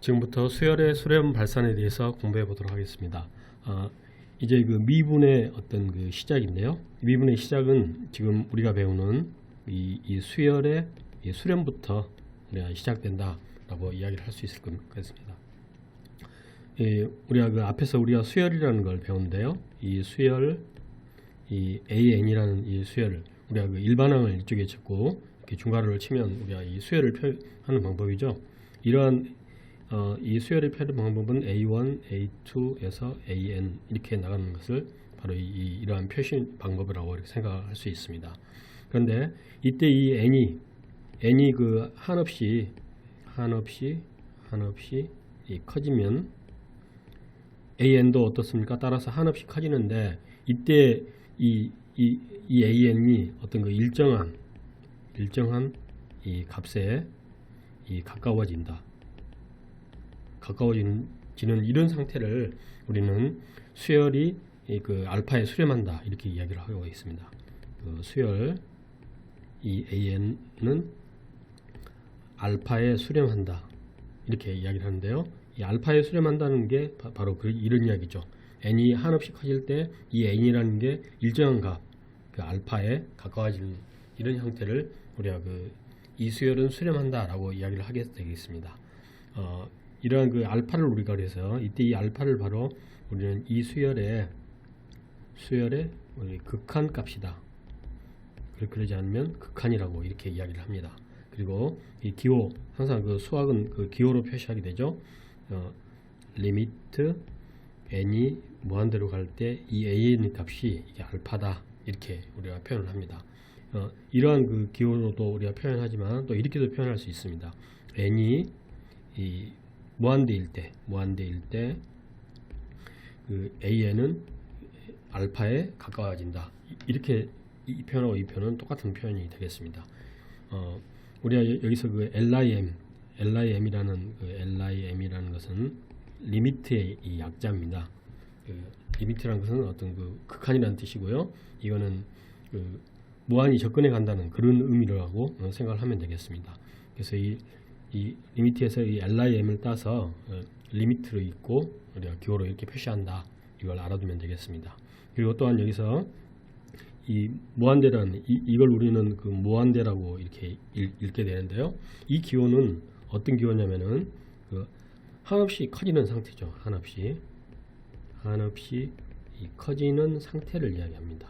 지금부터 수열의 수렴 발산에 대해서 공부해 보도록 하겠습니다. 이제 그 미분의 어떤 그 시작인데요. 미분의 시작은 지금 우리가 배우는 이 수열의 이 수렴부터 시작된다라고 이야기를 할 수 있을 것 같습니다. 우리가 그 앞에서 우리가 수열이라는 걸 배웠는데요. 이 수열, 이 AN이라는 이 수열을 우리가 그 일반항을 이쪽에 적고 이렇게 중괄호를 치면 우리가 이 수열을 표현하는 방법이죠. 이러한 이 수열을 표현하는 방법은 A1, A2에서 AN 이렇게 나가는 것을 바로 이러한 표시 방법이라고 이렇게 생각할 수 있습니다. 그런데 이때 이 N이 그 한없이 이 커지면 AN도 어떻습니까? 따라서 한없이 커지는데 이때 이 AN이 어떤 그 일정한 이 값에 가까워지는 이런 상태를 우리는 수열이 그 알파에 수렴한다 이렇게 이야기를 하고 있습니다. 그 수열 이 AN은 알파에 수렴한다 이렇게 이야기를 하는데요. 이 알파에 수렴한다는 게 바로 이런 이야기죠. n이 한없이 커질 때 이 n이라는 게 일정한 값, 그 알파에 가까워지는 이런 형태를 우리가 이 수열은 수렴한다라고 이야기를 하게 되겠습니다. 이러한 그 알파를 우리가 그래서 이때 이 알파를 바로 우리는 이 수열의 극한 값이다. 그러지 않으면 극한이라고 이렇게 이야기를 합니다. 그리고 이 기호, 항상 그 수학은 그 기호로 표시하게 되죠. 리미트 n이 무한대로 갈 때 이 an 값이 이게 알파다 이렇게 우리가 표현을 합니다. 이러한 그 기호로도 우리가 표현하지만 또 이렇게도 표현할 수 있습니다. n이 이 무한대일 때 그 an은 알파에 가까워진다. 이렇게 이 표현하고 이 표현은 똑같은 표현이 되겠습니다. 우리가 여기서 그 LIM이라는 것은 리미트의 이 약자입니다. 리미트라는 것은 어떤 그 극한이라는 뜻이고요. 이거는 그 무한히 접근해 간다는 그런 의미라고 생각을 하면 되겠습니다. 그래서 이 리미트에서 이 LIM을 따서 리미트로 있고 우리가 기호로 이렇게 표시한다. 이걸 알아두면 되겠습니다. 그리고 또한 여기서 이 무한대라는 이걸 우리는 그 무한대라고 이렇게 읽게 되는데요. 이 기호는 어떤 기호냐면은 그 한없이 커지는 상태죠. 한없이 이 커지는 상태를 이야기합니다.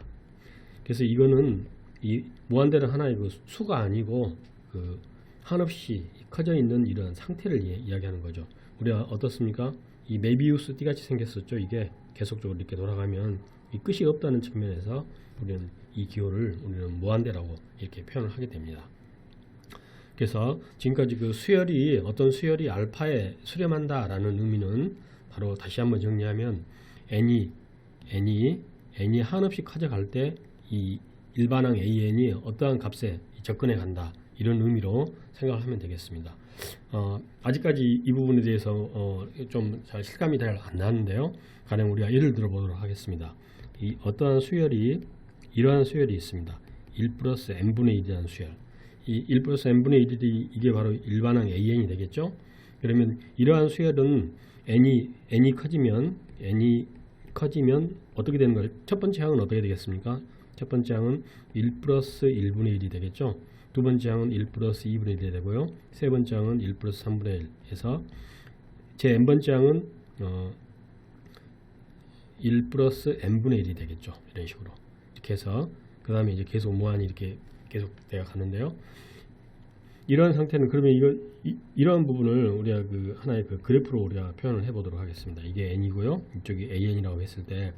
그래서 이거는 이 무한대는 하나의 그 수가 아니고 그 한없이 커져 있는 이런 상태를 이야기하는 거죠. 우리가 어떻습니까? 이 메비우스 띠같이 생겼었죠. 이게 계속적으로 이렇게 돌아가면 이 끝이 없다는 측면에서 우리는 이 기호를 우리는 무한대라고 이렇게 표현을 하게 됩니다. 그래서 지금까지 그 수열이 어떤 수열이 알파에 수렴한다라는 의미는 바로 다시 한번 정리하면 n이 한없이 커져갈 때 이 일반항 AN이 어떠한 값에 접근해 간다 이런 의미로 생각을 하면 되겠습니다. 아직까지 이 부분에 대해서 좀 잘 실감이 잘 안 나는데요. 가령 우리가 예를 들어 보도록 하겠습니다. 이 어떠한 수열이 이러한 수열이 있습니다. 1 플러스 n분의 1이라는 수열. 이 1 플러스 n분의 1이 이게 바로 일반항 AN이 되겠죠. 그러면 이러한 수열은 n이 커지면 어떻게 되는 거예요? 첫 번째 항은 어떻게 되겠습니까? 첫 번째 항은 1 플러스 1분의 1이 되겠죠. 두 번째 항은 1 플러스 2분의 1이 되고요. 세 번째 항은 1 플러스 3분의 1에서 제 n번째 항은 1 플러스 n분의 1이 되겠죠. 이런 식으로 이렇게 해서 그 다음에 이제 계속 무한히 이렇게 계속 되어 가는데요. 이러한 상태는 그러면 이러한 부분을 우리가 그 하나의 그 그래프로 우리가 표현을 해보도록 하겠습니다. 이게 n이고요. 이쪽이 an이라고 했을 때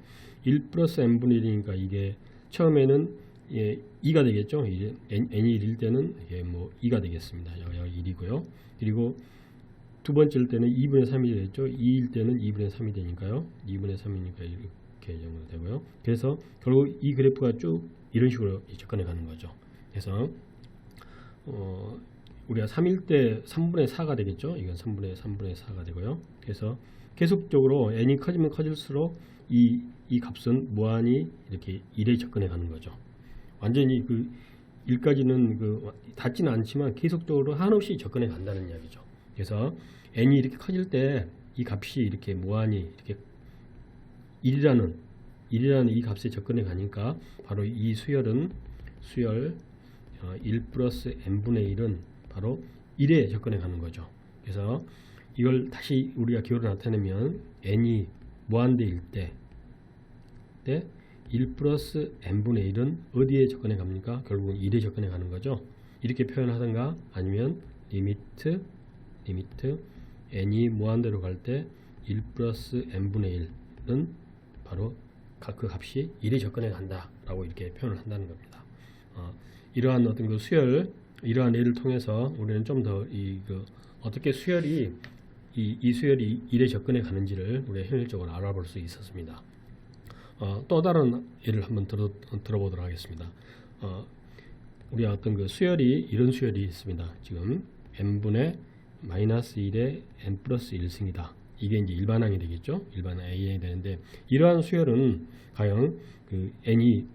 1 플러스 n분의 1이니까 이게 처음에는 2가 되겠죠. 이제 n이 1일 때는 이게 뭐 2가 되겠습니다. 여기 1이고요. 그리고 두 번째일 때는 2분의 3이 되겠죠. 2일 때는 2분의 3이 되니까요. 2분의 3이니까 이렇게 정도 되고요. 그래서 결국 이 그래프가 쭉 이런 식으로 접근해 가는 거죠. 그래서 우리가 3일 때 3분의 4가 되겠죠. 이건 3분의 4가 되고요. 그래서 계속적으로 n이 커지면 커질수록 이 값은 무한히 이렇게 1에 접근해 가는 거죠. 완전히 그 1까지는 그 닿지는 않지만 계속적으로 한없이 접근해 간다는 이야기죠. 그래서 n이 이렇게 커질 때 이 값이 이렇게 무한히 이렇게 1이라는 이 값에 접근해 가니까 바로 이 수열 1 플러스 n분의 1은 바로 1에 접근해 가는 거죠. 그래서 이걸 다시 우리가 기호로 나타내면 n이 무한대일 때 1 플러스 n분의 1은 어디에 접근해 갑니까? 결국은 1에 접근해 가는 거죠. 이렇게 표현하든가 아니면 리미트 n이 무한대로 갈 때 1 플러스 n분의 1은 바로 그 값이 1에 접근해 간다 라고 이렇게 표현을 한다는 겁니다. 이러한 어떤 그 수열, 이러한 예를 통해서 우리는 좀 더 어떻게 수열이 이 수열이 1에 접근해 가는지를 우리가 현실적으로 알아볼 수 있었습니다. 또 다른 예를 한번 들어보도록 하겠습니다. 우리가 어떤 그 수열이 이런 수열이 있습니다. 지금 n분의 마이너스 1의 n 플러스 1승이다. 이게 이제 일반항이 되겠죠. 일반항 AN이 되는데 이러한 수열은 과연 그 n이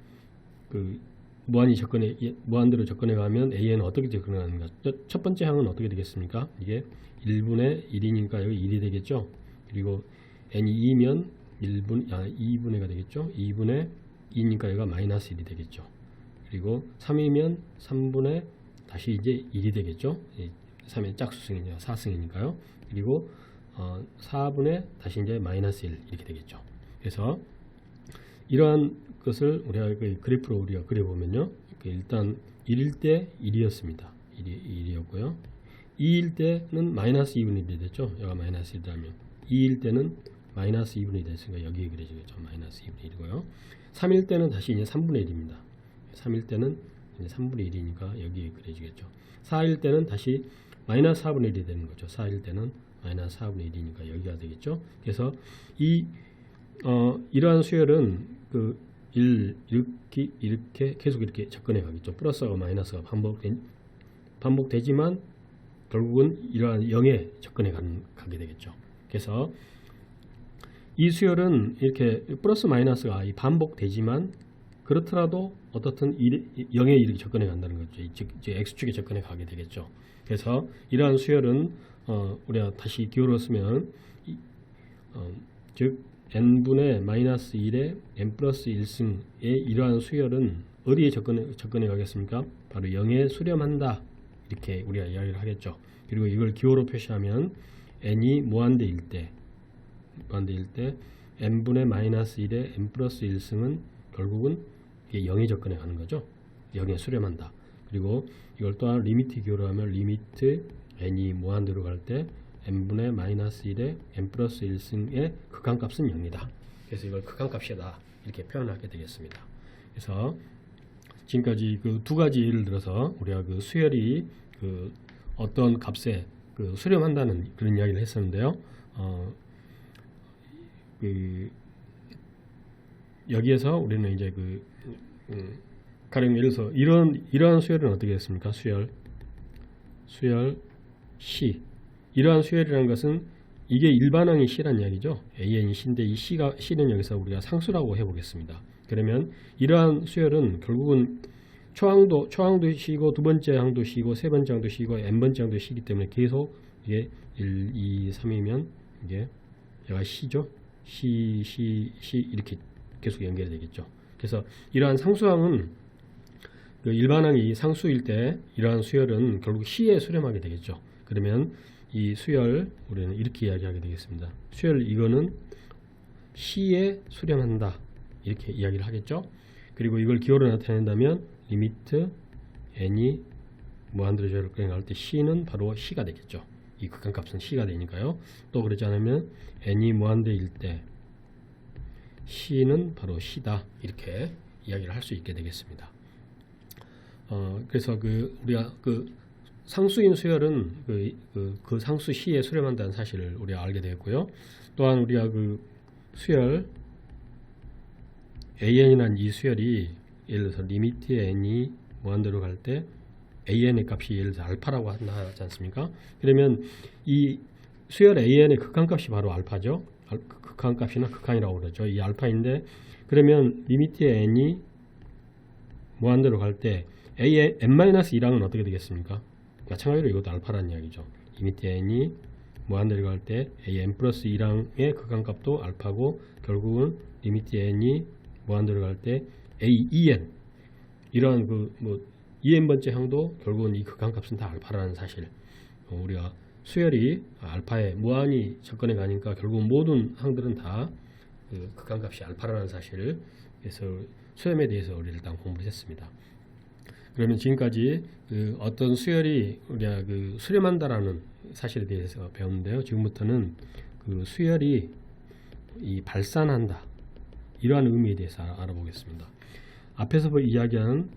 그 무한대로 접근해 가면 AN은 어떻게 접근하는가? 첫 번째 항은 어떻게 되겠습니까? 이게 1분의 1이니까 여기 1이 되겠죠. 그리고 n이 2면 2분의가 되겠죠. 2분의 2니까 여기가 마이너스 1이 되겠죠. 그리고 3이면 3분의 다시 이제 1이 되겠죠. 3의 짝수승이니까 4승이니까요. 그리고 4분의 다시 이제 마이너스 1 이렇게 되겠죠. 그래서 이러한 것을 우리가 그래프로 우리가 그려보면요. 일단 1일 때 1이었습니다. 1이었고요. 2일 때는 마이너스 2분의 1이 됐죠. 여기가 마이너스 1이라면 2일 때는 마이너스 2분의 1이 됐으니까 여기에 그려지겠죠. 마이너스 2분의 1이고요. 3일 때는 다시 이제 3분의 1입니다. 3일 때는 이제 3분의 1이니까 여기에 그려지겠죠. 4일 때는 다시 마이너스 4분의 1이 되는 거죠. 4일 때는 마이너스 4분의 1이니까 여기가 되겠죠. 그래서 이러한 수열은 이렇게 계속 이렇게 접근해 가겠죠. 플러스와 마이너스가 반복되지만 결국은 이러한 0에 접근해 가게 되겠죠. 그래서 이 수열은 이렇게 플러스 마이너스가 반복되지만 그렇더라도 어떻든 0에 이렇게 접근해 간다는 거죠. 즉 x축에 접근해 가게 되겠죠. 그래서 이러한 수열은 우리가 다시 기호로 쓰면 즉 n분의 마이너스 1의 n 플러스 1승의 이러한 수열은 어디에 접근해 가겠습니까? 바로 0에 수렴한다. 이렇게 우리가 이야기를 하겠죠. 그리고 이걸 기호로 표시하면 n이 무한대일 때 n분의 마이너스 1의 n 플러스 1승은 결국은 0에 접근해 가는 거죠. 0에 수렴한다. 그리고 이걸 또한 리미트 기호로 하면 리미트 n이 무한대로 갈 때 n분의 마이너스 1의 n 플러스 1승의 극한값은 0이다. 그래서 이걸 극한값이다. 이렇게 표현하게 되겠습니다. 그래서 지금까지 그 두 가지 예를 들어서 우리가 그 수열이 그 어떤 값에 그 수렴한다는 그런 이야기를 했었는데요. 여기에서 우리는 이제 가령 예를 들어서 이러한 수열은 어떻게 됐습니까? 수열 C. 이러한 수열이라는 것은 이게 일반항이 C란 이야기죠. AN이 C인데 이 C는 여기서 우리가 상수라고 해보겠습니다. 그러면 이러한 수열은 결국은 초항도 C고 두 번째 항도 C고 세 번째 항도 C고 n번째 항도 C이기 때문에 계속 이게 1, 2, 3이면 이게 얘가 C죠. C 이렇게 계속 연결이 되겠죠. 그래서 이러한 상수항은 그 일반항이 상수일 때 이러한 수열은 결국 C에 수렴하게 되겠죠. 그러면 이 수열 우리는 이렇게 이야기하게 되겠습니다. 수열 이거는 C에 수렴한다. 이렇게 이야기를 하겠죠. 그리고 이걸 기호로 나타낸다면 리미트 n이 무한대로 접근해 갈 때 C는 바로 C가 되겠죠. 이 극한값은 C가 되니까요. 또 그렇지 않으면 n이 무한대일 때 C는 바로 C다. 이렇게 이야기를 할 수 있게 되겠습니다. 그래서 우리가 상수인 수열은 그 상수 C에 수렴한다는 사실을 우리가 알게 되었고요. 또한 우리가 수열 AN이라는 이 수열이 예를 들어서 리미트 n이 무한대로 갈 때 AN의 값이 예를 들어서 알파라고 하지 않습니까? 그러면 이 수열 AN의 극한값이 바로 알파죠. 극한값이나 극한이라고 그러죠. 이 알파인데 그러면 리미트 n이 무한대로 갈 때 n-2랑은 어떻게 되겠습니까? 마찬가지로 이것도 알파라는 이야기죠. 리미트 n이 무한대로 갈 때 an 플러스 2랑의 극한값도 알파고 결국은 리미트 n이 무한대로 갈 때 a2n 이러한 그 뭐 2n 번째 항도 결국은 이 극한값은 다 알파라는 사실. 우리가 수열이 알파에 무한히 접근해 가니까 결국 모든 항들은 다 그 극한값이 알파라는 사실을 그래서 수렴에 대해서 우리 일단 공부를 했습니다. 그러면 지금까지 그 어떤 수열이 우리가 그 수렴한다라는 사실에 대해서 배웠는데요. 지금부터는 그 수열이 이 발산한다 이러한 의미에 대해서 알아보겠습니다. 앞에서 이야기한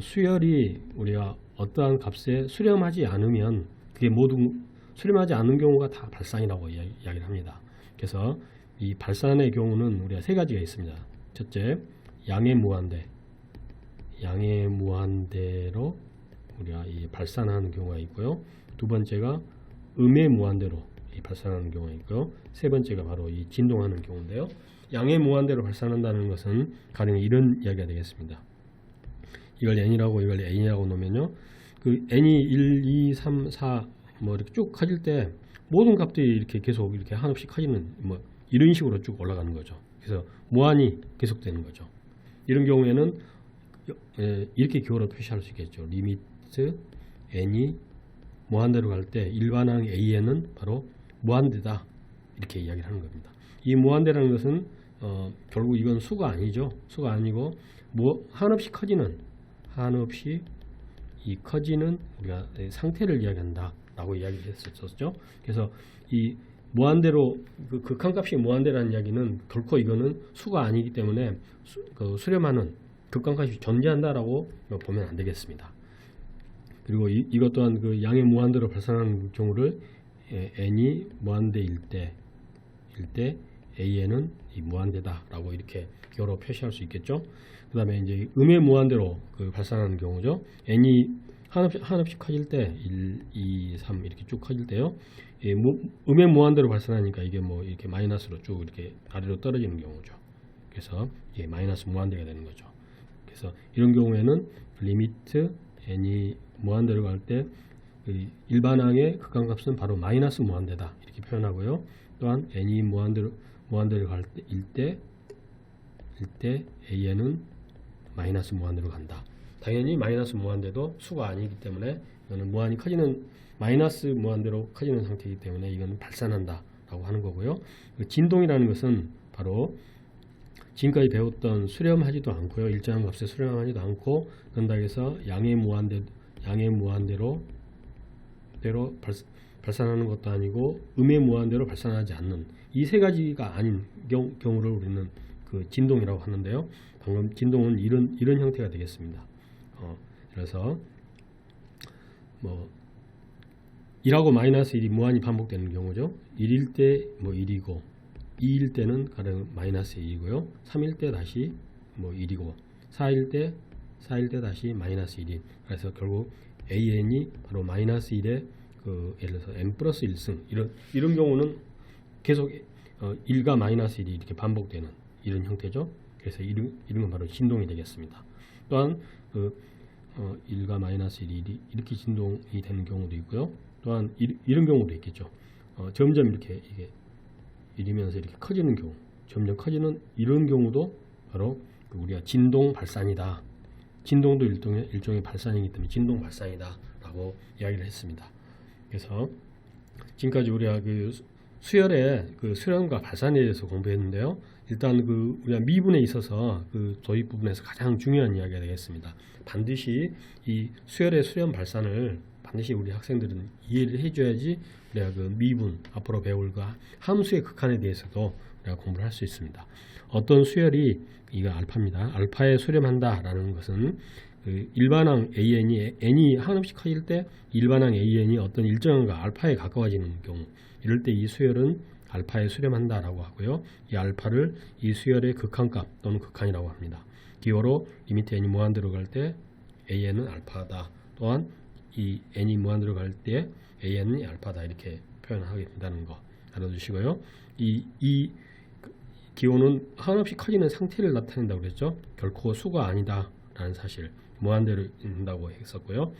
수열이 우리가 어떠한 값에 수렴하지 않으면 그게 모두 수렴하지 않은 경우가 다 발산이라고 이야기를 합니다. 그래서 이 발산의 경우는 우리가 세 가지가 있습니다. 첫째, 양의 무한대로 우리가 이 발산하는 경우가 있고요. 두 번째가 음의 무한대로 이 발산하는 경우가 있고요. 세 번째가 바로 이 진동하는 경우인데요. 양의 무한대로 발산한다는 것은 가령 이런 이야기가 되겠습니다. 이걸 n이라고 이걸 n이라고 놓으면요. 그 n이 1, 2, 3, 4 뭐 이렇게 쭉 커질 때 모든 값들이 이렇게 계속 이렇게 한없이 커지는 뭐 이런 식으로 쭉 올라가는 거죠. 그래서 무한히 계속되는 거죠. 이런 경우에는 이렇게 기호로 표시할 수 있겠죠. 리미트 n이 무한대로 갈 때 일반항 an은 바로 무한대다 이렇게 이야기를 하는 겁니다. 이 무한대라는 것은 결국 이건 수가 아니죠. 수가 아니고 한없이 커지는 이 커지는 우리가 상태를 이야기한다라고 이야기했었죠. 그래서 이 무한대로 그 극한값이 무한대라는 이야기는 결코 이거는 수가 아니기 때문에 수렴하는 극한값이 존재한다라고 보면 안 되겠습니다. 그리고 이것 또한 그 양의 무한대로 발산하는 경우를 n이 무한대일 때 an은 이 무한대다라고 이렇게 기호로 표시할 수 있겠죠. 그 다음에 이제 음의 무한대로 그 발산하는 경우죠. n이 한없이 커질 때 1, 2, 3 이렇게 쭉 커질 때요. 음의 무한대로 발산하니까 이게 뭐 이렇게 마이너스로 쭉 이렇게 아래로 떨어지는 경우죠. 그래서 이게 마이너스 무한대가 되는 거죠. 그래서 이런 경우에는 리미트 n이 무한대로 갈 때 일반항의 극한값은 바로 마이너스 무한대다 이렇게 표현하고요. 또한 n이 무한대로 갈 때일 때 an은 마이너스 무한대로 간다. 당연히 마이너스 무한대도 수가 아니기 때문에 이거는 무한히 커지는 마이너스 무한대로 커지는 상태이기 때문에 이거는 발산한다라고 하는 거고요. 진동이라는 것은 바로 지금까지 배웠던 수렴하지도 않고요. 일정한 값에 수렴하지도 않고 그런다고 해서 양의 무한대로 발산하는 것도 아니고 음의 무한대로 발산하지 않는 이 세 가지가 아닌 경우를 우리는 그 진동이라고 하는데요. 방금 진동은 이런 형태가 되겠습니다. 그래서 뭐 1하고 마이너스 1이 무한히 반복되는 경우죠. 1일 때 뭐 1이고 2일 때는 가령 마이너스 1이고요. 3일 때 다시 뭐 1이고 4일 때 다시 마이너스 1인 그래서 결국 an이 바로 마이너스 1의 그 예를 들어서 n 플러스 1승 이런 경우는 계속 1과 마이너스 1이 이렇게 반복되는 이런 형태죠. 그래서 이런 건 바로 진동이 되겠습니다. 또한 1과 마이너스 1이 이렇게 진동이 되는 경우도 있고요. 또한 이런 경우도 있겠죠. 점점 이렇게 이게 이러면서 이렇게 커지는 경우, 점점 커지는 이런 경우도 바로 우리가 진동 발산이다. 진동도 일종의 발산이기 때문에 진동 발산이다라고 이야기를 했습니다. 그래서 지금까지 우리가 그 수열의 그 수렴과 발산에 대해서 공부했는데요. 일단 그 우리가 미분에 있어서 그 도입 부분에서 가장 중요한 이야기가 되겠습니다. 반드시 이 수열의 수렴 발산을 반드시 우리 학생들은 이해를 해줘야지 우리가 그 미분 앞으로 배울 그 함수의 극한에 대해서도 우리가 공부를 할 수 있습니다. 어떤 수열이 이거 알파입니다. 알파에 수렴한다라는 것은 그 일반항 n이 한없이 커질 때 일반항 an이 어떤 일정한과 알파에 가까워지는 경우 이럴 때 이 수열은 알파에 수렴한다라고 하고요. 이 알파를 이 수열의 극한값 또는 극한이라고 합니다. 기호로 리미트 n이 무한대로 갈 때 an은 알파다. 또한 이 n이 무한대로 갈 때 an이 알파다 이렇게 표현하게 된다는 거 알아두시고요. 이 기호는 한없이 커지는 상태를 나타낸다고 그랬죠. 결코 수가 아니다라는 사실 무한대로 된다고 했었고요.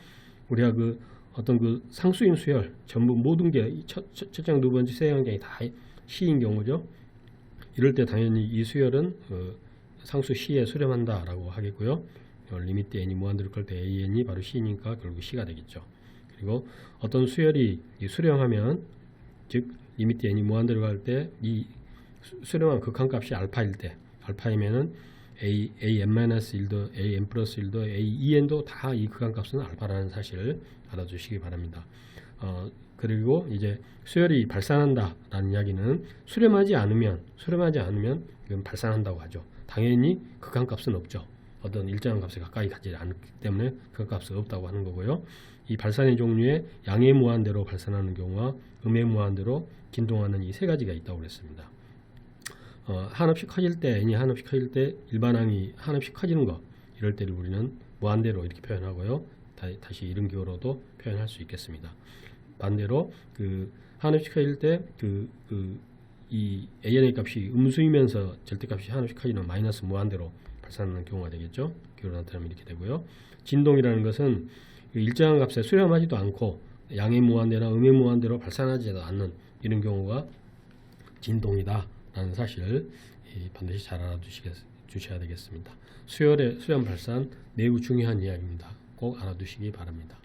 우리가 그 어떤 그 상수인 수열 전부 모든 게 첫장 두 번째 세 항장이 다 C인 경우죠. 이럴 때 당연히 이 수열은 상수 C에 수렴한다라고 하겠고요. 리미트 n이 무한대로 갈 때 an이 바로 C니까 결국 C가 되겠죠. 그리고 어떤 수열이 수렴하면 즉 리미트 n이 무한대로 갈 때 이 수렴한 극한값이 알파일 때 알파이면은 an-1도 an 플러스 1도 a2n도 다 이 극한값은 알파라는 사실을 알아두시기 바랍니다. 그리고 이제 수열이 발산한다라는 이야기는 수렴하지 않으면 이건 발산한다고 하죠. 당연히 극한값은 없죠. 어떤 일정한 값에 가까이 가지 않기 때문에 극한값은 없다고 하는 거고요. 이 발산의 종류에 양의 무한대로 발산하는 경우와 음의 무한대로 진동하는 이 세 가지가 있다고 그랬습니다. 한없이 커질 때 n이 한없이 커질 때 일반항이 한없이 커지는 것 이럴 때를 우리는 무한대로 이렇게 표현하고요. 다시 이런 기호로도 표현할 수 있겠습니다. 반대로 그 한없이 커질 때 이 AN의 값이 음수이면서 절대값이 한없이 커지는 마이너스 무한대로 발산하는 경우가 되겠죠. 기호로 나타나면 이렇게 되고요. 진동이라는 것은 일정한 값에 수렴하지도 않고 양의 무한대나 음의 무한대로 발산하지도 않는 이런 경우가 진동이다 라는 사실을 반드시 잘 알아두셔야 되겠습니다. 수열의 수렴 발산 매우 중요한 이야기입니다. 꼭 알아두시기 바랍니다.